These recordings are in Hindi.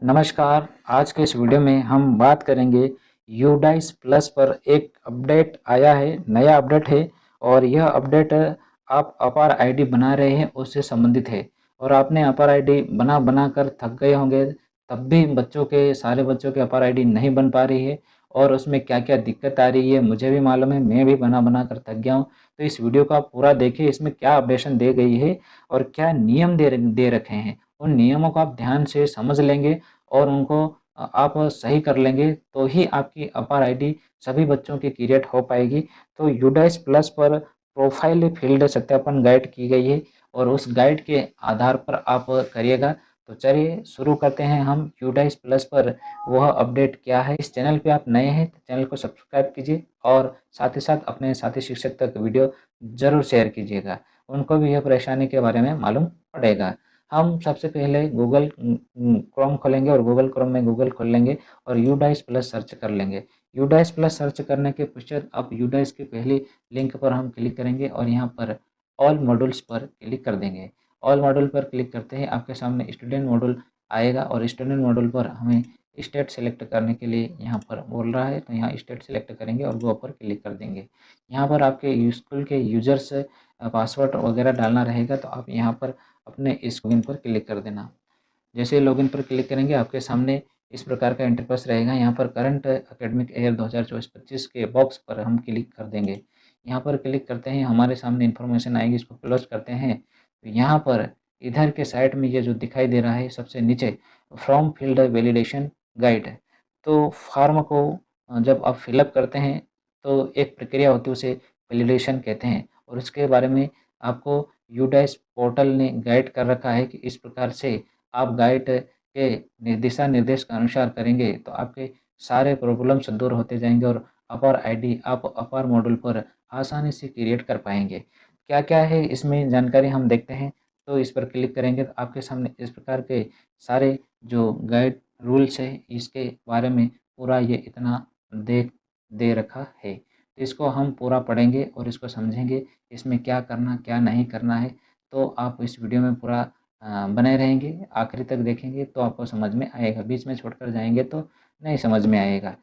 नमस्कार। आज के इस वीडियो में हम बात करेंगे यूडाइस प्लस पर एक अपडेट आया है, नया अपडेट है और यह अपडेट आप अपार आईडी बना रहे हैं उससे संबंधित है। और आपने अपार आईडी बना कर थक गए होंगे, तब भी सारे बच्चों के अपार आईडी नहीं बन पा रही है और उसमें क्या-क्या दिक्कत आ रही है मुझे भी मालूम है, मैं भी बना कर थक गया हूँ। तो इस वीडियो को आप पूरा देखिए, इसमें क्या अपडेशन दी गई है और क्या नियम दे रखे हैं। उन नियमों को आप ध्यान से समझ लेंगे और उनको आप सही कर लेंगे तो ही आपकी अपार आईडी सभी बच्चों की क्रिएट हो पाएगी। तो यूडाइस प्लस पर प्रोफाइल फील्ड सत्यापन गाइड की गई है और उस गाइड के आधार पर आप करिएगा। तो चलिए शुरू करते हैं हम यूडाइस प्लस पर वह अपडेट क्या है। इस चैनल पे आप नए हैं तो चैनल को सब्सक्राइब कीजिए और साथ ही साथ अपने साथी शिक्षक तक वीडियो ज़रूर शेयर कीजिएगा, उनको भी यह परेशानी के बारे में मालूम पड़ेगा। हम सबसे पहले गूगल क्रोम खोलेंगे और गूगल क्रोम में गूगल खोल लेंगे और यूडाइस प्लस सर्च कर लेंगे। यूडाइस प्लस सर्च करने के पश्चात अब यूडाइस की पहली लिंक पर हम क्लिक करेंगे और यहाँ पर ऑल मॉड्यूल्स पर क्लिक कर देंगे। ऑल मॉड्यूल पर क्लिक करते ही आपके सामने स्टूडेंट मॉड्यूल आएगा और स्टूडेंट मॉड्यूल पर हमें स्टेट सेलेक्ट करने के लिए यहाँ पर बोल रहा है, तो यहाँ स्टेट सेलेक्ट करेंगे और गो पर क्लिक कर देंगे। यहाँ पर आपके स्कूल के यूजर्स पासवर्ड वगैरह डालना रहेगा, तो आप यहाँ पर अपने इस लॉगिन पर क्लिक कर देना। जैसे लॉगिन पर क्लिक करेंगे आपके सामने इस प्रकार का इंटरफेस रहेगा। यहाँ पर करंट एकेडमिक ईयर 2024-25 के बॉक्स पर हम क्लिक कर देंगे। यहाँ पर क्लिक करते हैं हमारे सामने इन्फॉर्मेशन आएगी, इसको क्लोज करते हैं। तो यहाँ पर इधर के साइड में ये जो दिखाई दे रहा है सबसे नीचे फ्रॉम फील्ड वैलिडेशन गाइड, तो फॉर्म को जब आप फिलअप करते हैं तो एक प्रक्रिया होती है, उसे वैलिडेशन कहते हैं और इसके बारे में आपको यूडाइस पोर्टल ने गाइड कर रखा है कि इस प्रकार से आप गाइड के दिशा निर्देश के अनुसार करेंगे तो आपके सारे प्रॉब्लम्स दूर होते जाएंगे और अपार आईडी आप अपार मॉड्यूल पर आसानी से क्रिएट कर पाएंगे। क्या-क्या है इसमें जानकारी हम देखते हैं। तो इस पर क्लिक करेंगे तो आपके सामने इस प्रकार के सारे जो गाइड रूल्स है इसके बारे में पूरा ये इतना दे दे रखा है। तो इसको हम पूरा पढ़ेंगे और इसको समझेंगे, इसमें क्या करना क्या नहीं करना है। तो आप इस वीडियो में पूरा बने रहेंगे, आखिरी तक देखेंगे तो आपको समझ में आएगा, बीच में छोड़कर जाएँगे तो नहीं समझ में आएगा।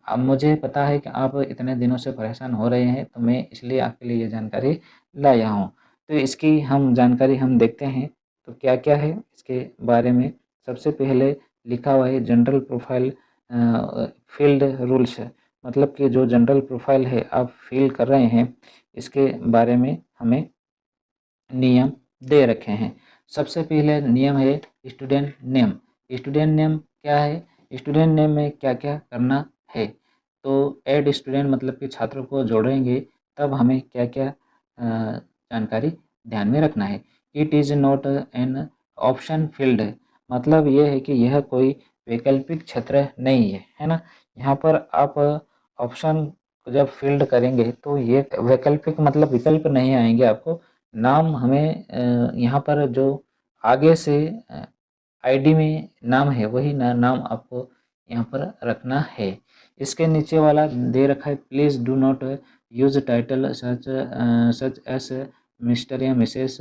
अब मुझे पता है कि आप इतने दिनों से परेशान हो रहे हैं, तो मैं इसलिए आपके लिए ये जानकारी लाया हूँ। तो इसकी हम जानकारी हम देखते हैं, तो क्या-क्या है इसके बारे में। सबसे पहले लिखा हुआ है जनरल प्रोफाइल फील्ड रूल्स है, मतलब कि जो जनरल प्रोफाइल है आप फ़िल कर रहे हैं, इसके बारे में हमें नियम दे रखे हैं। सबसे पहले नियम है स्टूडेंट नेम। स्टूडेंट नेम क्या है? स्टूडेंट नेम में क्या-क्या करना है? तो ऐड स्टूडेंट मतलब कि छात्रों को जोड़ेंगे तब हमें क्या-क्या जानकारी ध्यान में रखना है। It is not an option field, मतलब ये है कि यह कोई वैकल्पिक क्षेत्र नहीं है, है ना? यहाँ पर आप ऑप्शन जब फील्ड करेंगे तो ये वैकल्पिक मतलब विकल्प नहीं आएँगे आपको। नाम हमें यहाँ पर जो आगे से आईडी में नाम है वही नाम आपको यहाँ पर रखना है। इसके नीचे वाला दे रखा है please do not use title such as mister या मिसेस,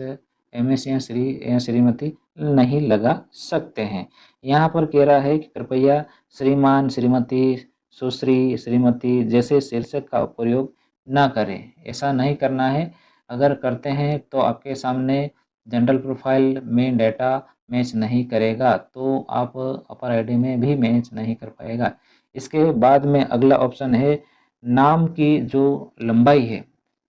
एमएस या श्री या श्रीमती नहीं लगा सकते हैं। यहाँ पर कह रहा है कि कृपया श्रीमान, श्रीमती, सुश्री, श्रीमती जैसे शीर्षक का प्रयोग ना करें। ऐसा नहीं करना है। अगर करते हैं तो आपके सामने जनरल प्रोफाइल में डाटा मैच नहीं करेगा, तो आप अपर आईडी में भी मैच नहीं कर पाएगा। इसके बाद में अगला ऑप्शन है नाम की जो लंबाई है,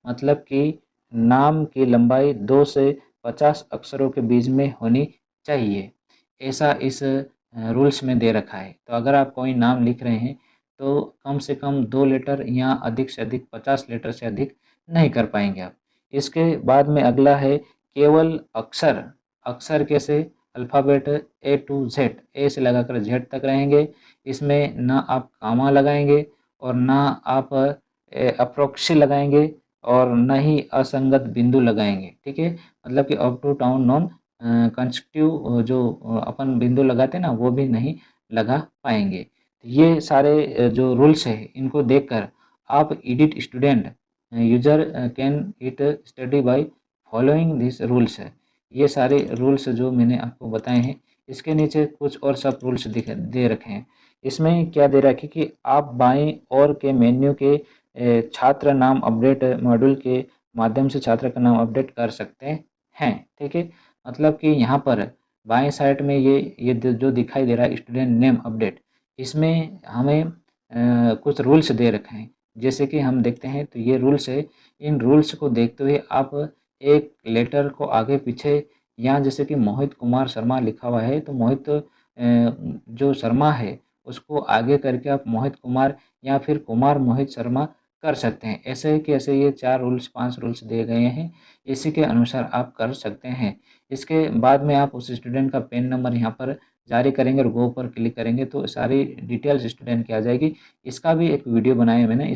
मतलब कि नाम की लंबाई 2 से 50 अक्षरों के बीच में होनी चाहिए, ऐसा इस रूल्स में दे रखा है। तो अगर आप कोई नाम लिख रहे हैं तो कम से कम 2 लेटर या अधिक से अधिक 50 लेटर से अधिक नहीं कर पाएंगे आप। इसके बाद में अगला है केवल अक्षर। अक्षर कैसे? अल्फ़ाबेट ए टू ज़ेड, ए से लगाकर ज़ेड तक रहेंगे। इसमें ना आप कॉमा लगाएँगे और ना आप अप्रोक्सी लगाएँगे और ना ही असंगत बिंदु लगाएँगे, ठीक है? मतलब कि up to down non consecutive जो अपन बिंदु लगाते हैं ना, वो भी नहीं लगा पाएँगे। ये सारे जो रूल्स हैं, इनको देखकर आप edit student user can it study by following this rules है। ये सारे रूल्स जो मैंने आपको बताए हैं, इसके नीचे कुछ और सब रूल्स दे रखे हैं। इसमें क्या दे रखा है कि आप बाएं ओर के मेन्यू के छात्र नाम अपडेट मॉड्यूल के माध्यम से छात्र का नाम अपडेट कर सकते हैं। ठीक है, मतलब कि यहाँ पर बाएं साइड में ये जो दिखाई दे रहा है स्टूडेंट नेम अपडेट, इसमें हमें कुछ रूल्स दे रखे हैं। जैसे कि हम देखते हैं तो ये रूल्स है। इन रूल्स को देखते हुए आप एक लेटर को आगे पीछे, यहाँ जैसे कि मोहित कुमार शर्मा लिखा हुआ है तो मोहित जो शर्मा है उसको आगे करके आप मोहित कुमार या फिर कुमार मोहित शर्मा कर सकते हैं। ऐसे कि ऐसे ये 4 रूल्स 5 रूल्स दिए गए हैं, इसी के अनुसार आप कर सकते हैं। इसके बाद में आप उस स्टूडेंट का पेन नंबर यहाँ पर जारी करेंगे और गो पर क्लिक करेंगे तो सारी डिटेल्स स्टूडेंट की आ जाएगी। इसका भी एक वीडियो बनाया है मैंने,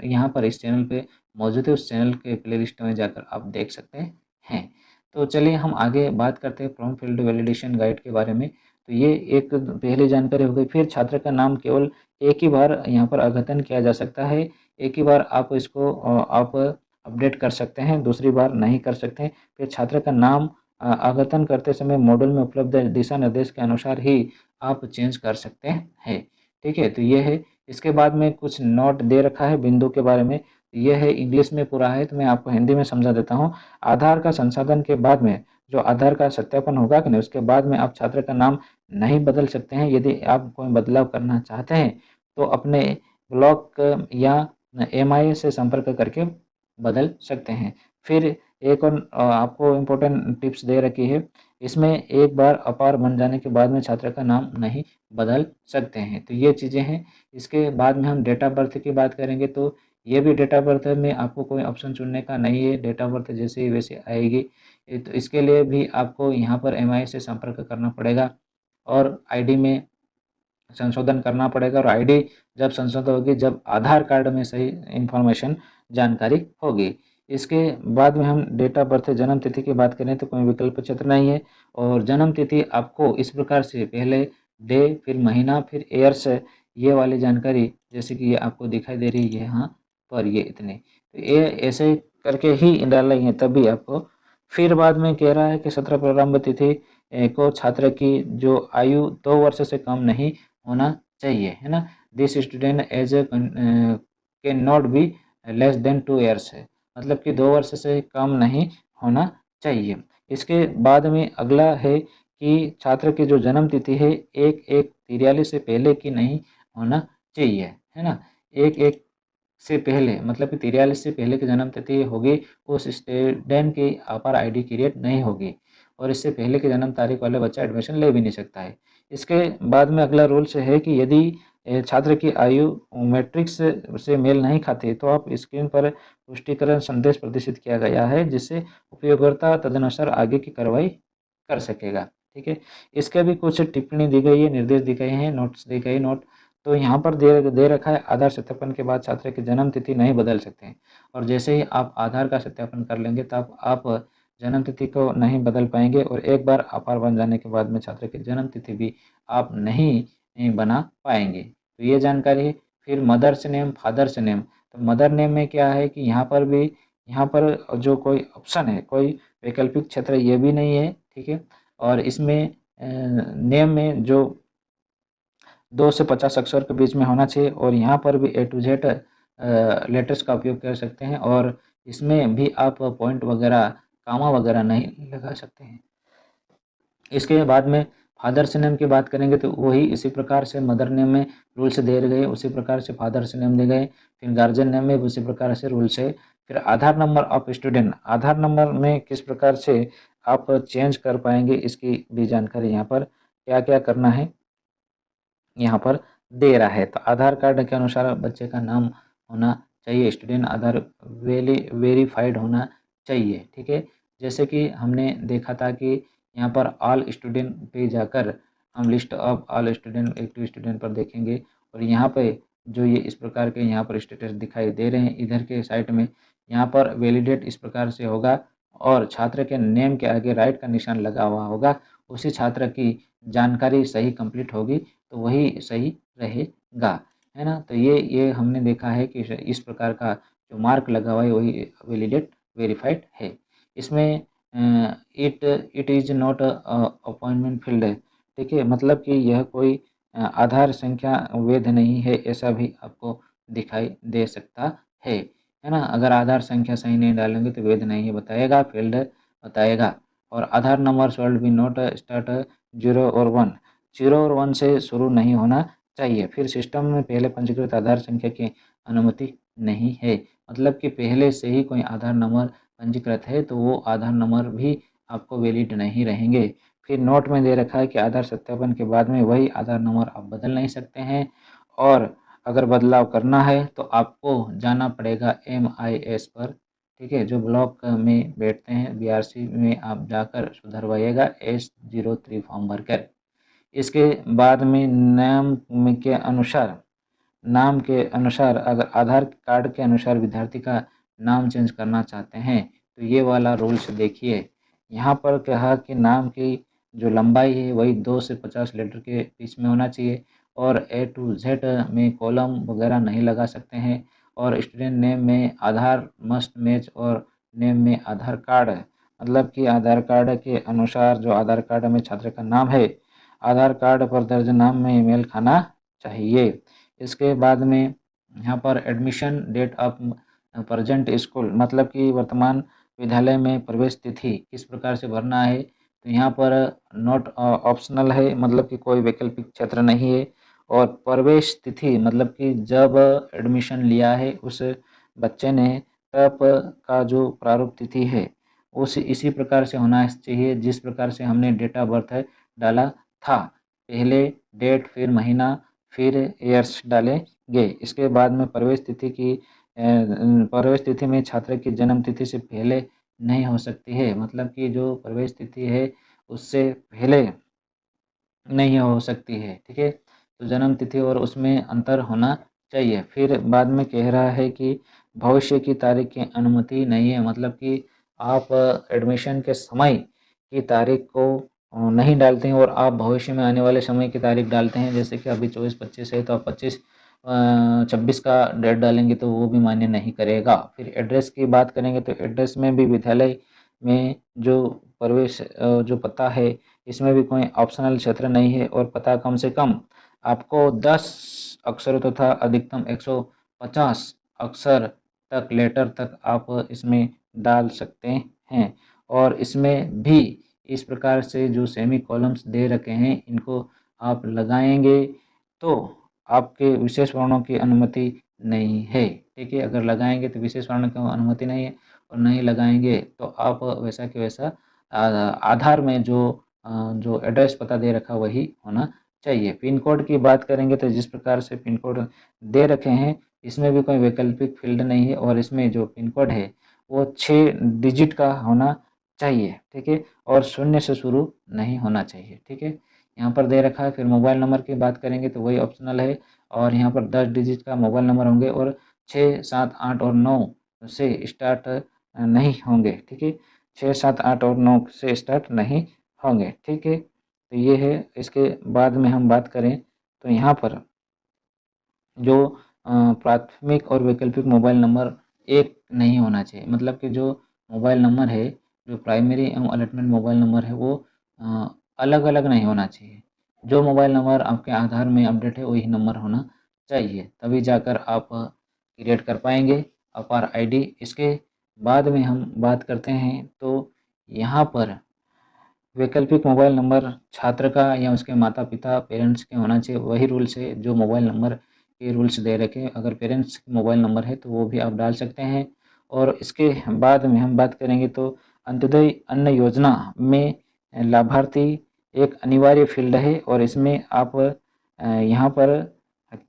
यहाँ पर इस चैनल पे मौजूद है, उस चैनल के प्लेलिस्ट में जाकर आप देख सकते हैं। तो चलिए हम आगे बात करते हैं फॉर्म फील्ड वैलिडेशन गाइड के बारे में। तो ये एक पहली जानकारी हो गई। फिर छात्र का नाम केवल एक ही बार यहाँ पर अद्यतन किया जा सकता है। एक ही बार आप इसको आप अपडेट कर सकते हैं, दूसरी बार नहीं कर सकते हैं। फिर छात्र का नाम अद्यतन करते समय मॉड्यूल में उपलब्ध दिशा निर्देश के अनुसार ही आप चेंज कर सकते हैं। ठीक है, तो ये है। इसके बाद में कुछ नोट दे रखा है बिंदु के बारे में। ये है इंग्लिश में पूरा है तो मैं आपको हिंदी में समझा देता हूँ। आधार का संसाधन के बाद में जो आधार का सत्यापन होगा कि नहीं, उसके बाद में आप छात्र का नाम नहीं बदल सकते हैं। यदि आप कोई बदलाव करना चाहते हैं तो अपने ब्लॉक या एमआईए से संपर्क करके बदल सकते हैं। फिर एक और आपको इम्पोर्टेंट टिप्स दे रखी है। इसमें एक बार अपार बन जाने के बाद में छात्र का नाम नहीं बदल सकते हैं। तो ये चीज़ें हैं। इसके बाद में हम डेट ऑफ बर्थ की बात करेंगे तो ये भी डेट ऑफ बर्थ में आपको कोई ऑप्शन चुनने का नहीं है, डेट ऑफ बर्थ जैसे ही वैसे आएगी। तो इसके लिए भी आपको यहाँ पर एमआईए से संपर्क करना पड़ेगा और आईडी में संशोधन करना पड़ेगा। और आईडी जब संशोधित होगी जब आधार कार्ड में सही इन्फॉर्मेशन जानकारी होगी। इसके बाद में हम डेट ऑफ बर्थ जन्म तिथि की बात करें तो कोई विकल्प क्षेत्र नहीं है। और जन्म तिथि आपको इस प्रकार से पहले डे फिर महीना फिर ईयर्स, ये वाली जानकारी जैसे कि ये आपको दिखाई दे रही है यहाँ पर, ये इतने तो ये ऐसे करके ही डालेंगे तभी आपको। फिर बाद में कह रहा है कि 17 प्रारंभ तिथि को छात्र की जो आयु 2 वर्ष से कम नहीं होना चाहिए, है ना। This student age can not be less than 2 years है, मतलब कि 2 वर्ष से कम नहीं होना चाहिए। इसके बाद में अगला है कि छात्र की जो जन्म तिथि है 1/1/43 से पहले की नहीं होना चाहिए, है ना। 1/1 से पहले मतलब कि 43 से पहले की जन्म तिथि होगी उस स्टूडेंट की अपार आईडी क्रिएट नहीं होगी और इससे पहले की जन्म तारीख वाला बच्चा एडमिशन ले भी नहीं सकता है। इसके बाद में अगला रूल्स है कि यदि छात्र की आयु मैट्रिक्स से मेल नहीं खाती तो आप स्क्रीन पर पुष्टिकरण संदेश प्रदर्शित किया गया है जिससे उपयोगकर्ता तदनुसार आगे की कार्रवाई कर सकेगा। ठीक है, इसके भी कुछ टिप्पणी दी गई है, निर्देश दिए गए हैं, नोट्स दी गई नोट। तो यहाँ पर दे रखा है आधार सत्यापन के बाद छात्र की जन्म तिथि नहीं बदल सकते हैं। और जैसे ही आप आधार का सत्यापन कर लेंगे तब आप जन्म तिथि को नहीं बदल पाएंगे और एक बार अपार बन जाने के बाद में छात्र की जन्म तिथि भी आप नहीं बना पाएंगे। तो ये जानकारी है। फिर मदर्स नेम फादर्स नेम, तो मदर नेम में क्या है कि यहाँ पर जो कोई ऑप्शन है, कोई वैकल्पिक क्षेत्र ये भी नहीं है। ठीक है, और इसमें नेम में जो 2 से 50 अक्षर के बीच में होना चाहिए और यहाँ पर भी A to Z लेटर्स का उपयोग कर सकते हैं और इसमें भी आप पॉइंट वगैरह कामा वगैरह नहीं लगा सकते हैं। इसके बाद में फादर्स नेम की बात करेंगे तो वही इसी प्रकार से मदर नेम में रूल्स दे गए, उसी प्रकार से फादर्स नेम दिए गए। फिर गार्जियन नेम में भी उसी प्रकार से रूल्स है। फिर Aadhaar number of student, Aadhaar number में किस प्रकार से आप चेंज कर पाएंगे इसकी भी जानकारी यहाँ पर क्या क्या करना है यहाँ पर दे रहा है। तो आधार कार्ड के अनुसार बच्चे का नाम होना चाहिए, स्टूडेंट आधार वेरीफाइड होना चाहिए। ठीक है, जैसे कि हमने देखा था कि यहाँ पर ऑल स्टूडेंट पे जाकर हम list of all student active student पर देखेंगे और यहाँ पे जो ये इस प्रकार के यहाँ पर स्टेटस दिखाई दे रहे हैं इधर के साइड में, यहाँ पर वैलिडेट इस प्रकार से होगा और छात्र के नेम के आगे राइट का निशान लगा हुआ होगा। उसी छात्र की जानकारी सही कंप्लीट होगी तो वही सही रहेगा, है ना। तो ये हमने देखा है कि इस प्रकार का जो मार्क लगा हुआ है वही वैलिडेट वेरीफाइड है। इसमें it is not appointment field है। ठीक है, मतलब कि यह कोई आधार संख्या वैध नहीं है, ऐसा भी आपको दिखाई दे सकता है ना? अगर आधार संख्या सही नहीं डालेंगे तो वैध नहीं है बताएगा, फ़ील्ड बताएगा। और Aadhaar number should be not start 0 और 1, 0 और 1 से शुरू नहीं होना चाहिए। फिर सिस्टम में पहले पंजीकृत आधार संख्या की अनुमति नहीं है, मतलब कि पहले से ही कोई आधार नंबर पंजीकृत है तो वो आधार नंबर भी आपको वैलिड नहीं रहेंगे। फिर नोट में दे रखा है कि आधार सत्यापन के बाद में वही आधार नंबर आप बदल नहीं सकते हैं, और अगर बदलाव करना है तो आपको जाना पड़ेगा MIS पर, ठीक है, जो ब्लॉक में बैठते हैं BRC में आप जाकर सुधरवाइएगा S03 फॉर्म भरकर। इसके बाद में नाम के अनुसार अगर आधार कार्ड के अनुसार विद्यार्थी का नाम चेंज करना चाहते हैं तो ये वाला रूल्स देखिए। यहाँ पर कहा कि नाम की जो लंबाई है वही 2 से 50 लेटर के बीच में होना चाहिए, और A to Z में कॉलम वगैरह नहीं लगा सकते हैं, और स्टूडेंट नेम में आधार मस्ट मैच, और नेम में आधार कार्ड, मतलब कि आधार कार्ड के अनुसार जो आधार कार्ड में छात्र का नाम है, आधार कार्ड पर दर्ज नाम में मेल खाना चाहिए। इसके बाद में यहाँ पर admission date of present school, मतलब कि वर्तमान विद्यालय में प्रवेश तिथि किस प्रकार से भरना है, तो यहाँ पर नॉट ऑप्शनल है, मतलब कि कोई वैकल्पिक क्षेत्र नहीं है। और प्रवेश तिथि मतलब कि जब एडमिशन लिया है उस बच्चे ने तब का जो प्रारूप तिथि है उस इसी प्रकार से होना चाहिए जिस प्रकार से हमने डेट ऑफ बर्थ डाला था। पहले डेट, फिर महीना, फिर ईयर्स डालेंगे। इसके बाद में प्रवेश तिथि में छात्र की जन्म तिथि से पहले नहीं हो सकती है, मतलब कि जो प्रवेश तिथि है उससे पहले नहीं हो सकती है, ठीक है। तो जन्म तिथि और उसमें अंतर होना चाहिए। फिर बाद में कह रहा है कि भविष्य की तारीख की अनुमति नहीं है, मतलब कि आप एडमिशन के समय की तारीख को नहीं डालते हैं और आप भविष्य में आने वाले समय की तारीख डालते हैं, जैसे कि अभी 24-25 है तो आप 26 का डेट डालेंगे तो वो भी मान्य नहीं करेगा। फिर एड्रेस की बात करेंगे तो एड्रेस में भी विद्यालय में जो जो पता है इसमें भी कोई ऑप्शनल क्षेत्र नहीं है, और पता कम से कम आपको 10 अक्षरों तथा अधिकतम 150 अक्षर तक लेटर तक आप इसमें डाल सकते हैं। और इसमें भी इस प्रकार से जो सेमी कॉलम्स दे रखे हैं इनको आप लगाएंगे तो आपके विशेष वर्णों की अनुमति नहीं है, ठीक है। अगर लगाएंगे तो विशेष वर्णों की अनुमति नहीं है, और नहीं लगाएंगे तो आप वैसा कि वैसा आधार में जो एड्रेस पता दे रखा वही होना चाहिए। पिन कोड की बात करेंगे तो जिस प्रकार से पिन कोड दे रखे हैं इसमें भी कोई वैकल्पिक फील्ड नहीं है, और इसमें जो पिन कोड है वो 6 डिजिट का होना चाहिए, ठीक है, और 0 से शुरू नहीं होना चाहिए, ठीक है। यहाँ पर दे रखा है। फिर मोबाइल नंबर की बात करेंगे तो वही ऑप्शनल है, और यहाँ पर 10 डिजिट का मोबाइल नंबर होंगे, और 6, 7, 8 और 9 से स्टार्ट नहीं होंगे, ठीक है। 6, 7, 8 और 9 से स्टार्ट नहीं होंगे, ठीक है। तो ये है। इसके बाद में हम बात करें तो यहाँ पर जो प्राथमिक और वैकल्पिक मोबाइल नंबर एक नहीं होना चाहिए, मतलब कि जो मोबाइल नंबर है, जो प्राइमरी एवं अलॉटमेंट मोबाइल नंबर है वो अलग-अलग नहीं होना चाहिए। जो मोबाइल नंबर आपके आधार में अपडेट है वही नंबर होना चाहिए, तभी जाकर आप क्रिएट कर पाएँगे अपार आईडी। इसके बाद में हम बात करते हैं तो यहाँ पर वैकल्पिक मोबाइल नंबर छात्र का या उसके माता-पिता पेरेंट्स के होना चाहिए, वही रूल्स है जो मोबाइल नंबर के रूल्स दे रखे हैं। अगर पेरेंट्स मोबाइल नंबर है तो वो भी आप डाल सकते हैं। और इसके बाद में हम बात करेंगे तो अंत्योदय अन्न योजना में लाभार्थी एक अनिवार्य फ़ील्ड है, और इसमें आप यहाँ पर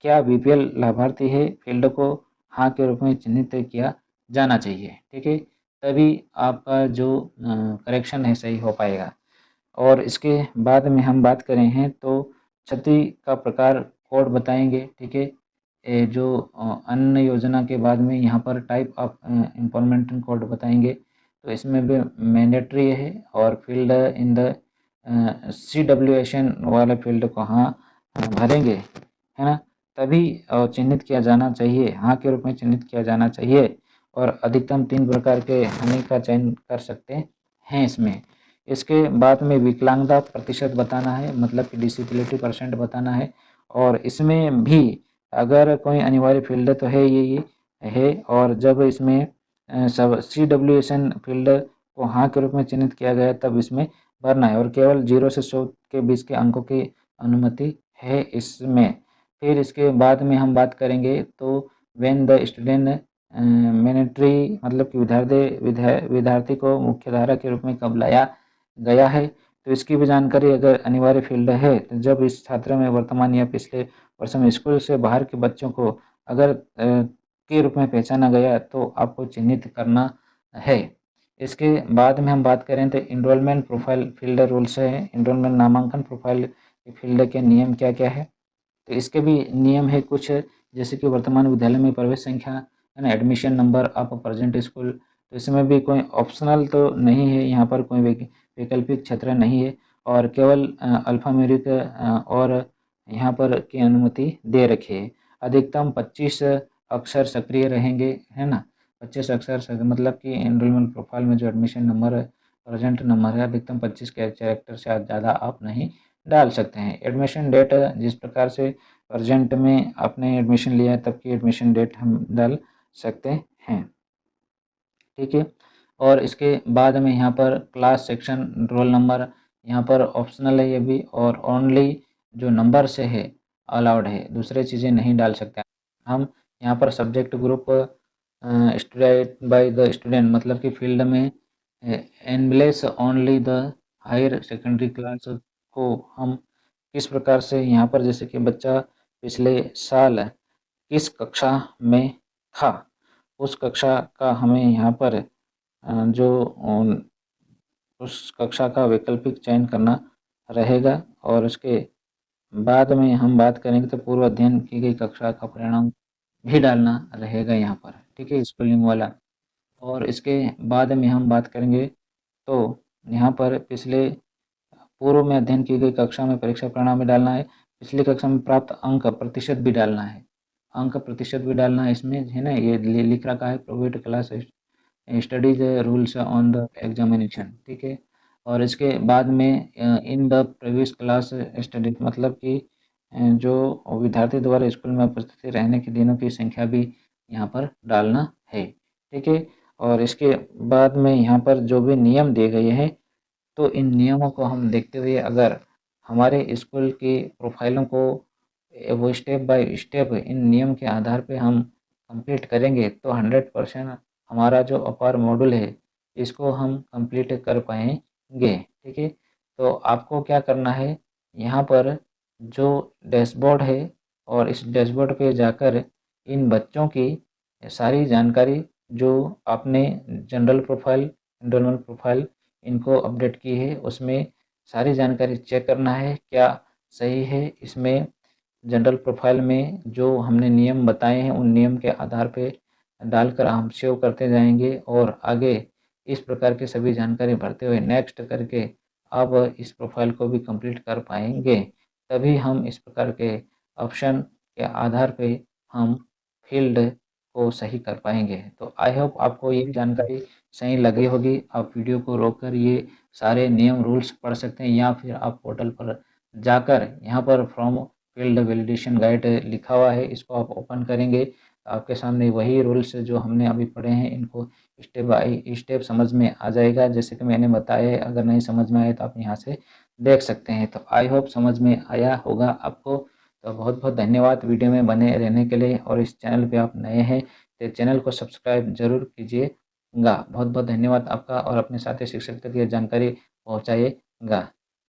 क्या BPL लाभार्थी है फ़ील्ड को हाँ के रूप में चिन्हित किया जाना चाहिए, ठीक है। तभी आपका जो करेक्शन है सही हो पाएगा। और इसके बाद में हम बात करें हैं तो क्षति का प्रकार कोड बताएंगे, ठीक है। जो अन्न योजना के बाद में यहाँ पर टाइप ऑफ इम्प्लीमेंटेशन कोड बताएंगे, तो इसमें भी मैंडेटरी है, और फील्ड इन द CWSN वाले फील्ड को हाँ भरेंगे, है ना, तभी चिन्हित किया जाना चाहिए, हाँ के रूप में चिन्हित किया जाना चाहिए। और अधिकतम 3 प्रकार के हानि का चयन कर सकते हैं इसमें। इसके बाद में विकलांगता प्रतिशत बताना है, मतलब कि डिसेबिलिटी परसेंट बताना है। और इसमें भी अगर कोई अनिवार्य फील्ड तो है ये है, और जब इसमें सब CWSN फील्ड को हाँ के रूप में चिन्हित किया गया तब इसमें भरना है, और केवल 0 से 100 के बीच के अंकों की अनुमति है इसमें। फिर इसके बाद में हम बात करेंगे तो व्हेन द स्टूडेंट मैंडेटरी, मतलब कि विद्यार्थी को मुख्यधारा के रूप में कब लाया गया है, तो इसकी भी जानकारी अगर अनिवार्य फील्ड है तो जब इस छात्र में वर्तमान या पिछले वर्ष में स्कूल से बाहर के बच्चों को अगर के रूप में पहचाना गया तो आपको चिन्हित करना है। इसके बाद में हम बात करें तो इनरोलमेंट प्रोफाइल फील्ड रूल्स है, इनरोलमेंट नामांकन प्रोफाइल फील्ड के नियम क्या क्या है, तो इसके भी नियम है कुछ, जैसे कि वर्तमान विद्यालय में प्रवेश संख्या है ना, admission number of present school. तो इसमें भी कोई ऑप्शनल तो नहीं है, यहाँ पर कोई वैकल्पिक क्षेत्र नहीं है, और केवल अल्फान्यूमेरिक और यहाँ पर की अनुमति दे रखी है। अधिकतम 25 अक्षर सक्रिय रहेंगे, है ना, 25 अक्षर मतलब कि एनरोलमेंट प्रोफाइल में जो एडमिशन नंबर है, प्रेजेंट नंबर है, अधिकतम 25 कैरेक्टर से ज़्यादा आप नहीं डाल सकते हैं। एडमिशन डेट जिस प्रकार से प्रेजेंट में आपने एडमिशन लिया है तब की एडमिशन डेट हम डाल सकते हैं, ठीक है। और इसके बाद में यहाँ पर क्लास सेक्शन रोल नंबर यहाँ पर ऑप्शनल है ये भी, और ओनली जो नंबर से है अलाउड है, दूसरे चीज़ें नहीं डाल सकते हम। यहाँ पर subject group student by the student, मतलब कि फील्ड में enables only the higher secondary class को हम किस प्रकार से यहाँ पर, जैसे कि बच्चा पिछले साल किस कक्षा में था उस कक्षा का हमें यहाँ पर जो उस कक्षा का वैकल्पिक चयन करना रहेगा। और उसके बाद में हम बात करेंगे तो पूर्व अध्ययन की गई कक्षा का परिणाम भी डालना रहेगा यहाँ पर, ठीक है, स्कूलिंग वाला। और इसके बाद में हम बात करेंगे तो यहाँ पर पिछले पूर्व में अध्ययन की गई कक्षा में परीक्षा परिणाम भी डालना है, पिछली कक्षा में प्राप्त अंक प्रतिशत भी डालना है, अंक प्रतिशत भी डालना है इसमें, है ना, ये लिख रखा है provide class studies rules on the examination, ठीक है। और इसके बाद में in the previous class study, मतलब कि जो विद्यार्थी द्वारा स्कूल में उपस्थित रहने के दिनों की संख्या भी यहाँ पर डालना है, ठीक है। और इसके बाद में यहाँ पर जो भी नियम दिए गए हैं तो इन नियमों को हम देखते हुए अगर हमारे स्कूल की प्रोफाइलों को वो स्टेप बाय स्टेप इन नियम के आधार पे हम कंप्लीट करेंगे तो 100% हमारा जो अपार मॉड्यूल है इसको हम कंप्लीट कर पाएंगे, ठीक है। तो आपको क्या करना है, यहाँ पर जो डैशबोर्ड है और इस डैशबोर्ड पे जाकर इन बच्चों की सारी जानकारी जो आपने जनरल प्रोफाइल, एनरोलमेंट प्रोफाइल इनको अपडेट की है उसमें सारी जानकारी चेक करना है क्या सही है। इसमें जनरल प्रोफाइल में जो हमने नियम बताए हैं उन नियम के आधार पे डालकर हम सेव करते जाएंगे और आगे इस प्रकार की सभी जानकारी भरते हुए नेक्स्ट करके अब इस प्रोफाइल को भी कंप्लीट कर पाएंगे। तभी हम इस प्रकार के ऑप्शन के आधार पे हम फील्ड को सही कर पाएंगे। तो आई होप आपको ये जानकारी सही लगी होगी। आप वीडियो को रोककर ये सारे नियम रूल्स पढ़ सकते हैं या फिर आप पोर्टल पर जाकर यहाँ पर फ्रॉम फील्ड वैलिडेशन गाइड लिखा हुआ है, इसको आप ओपन करेंगे आपके सामने वही रूल्स जो हमने अभी पढ़े हैं इनको स्टेप बाय स्टेप समझ में आ जाएगा। जैसे कि मैंने बताया है, अगर नहीं समझ में आए तो आप यहाँ से देख सकते हैं। तो आई होप समझ में आया होगा आपको। तो बहुत बहुत धन्यवाद वीडियो में बने रहने के लिए, और इस चैनल पे आप नए हैं तो चैनल को सब्सक्राइब जरूर कीजिएगा। बहुत बहुत धन्यवाद आपका, और अपने साथी शिक्षक तक ये जानकारी पहुँचाइएगा।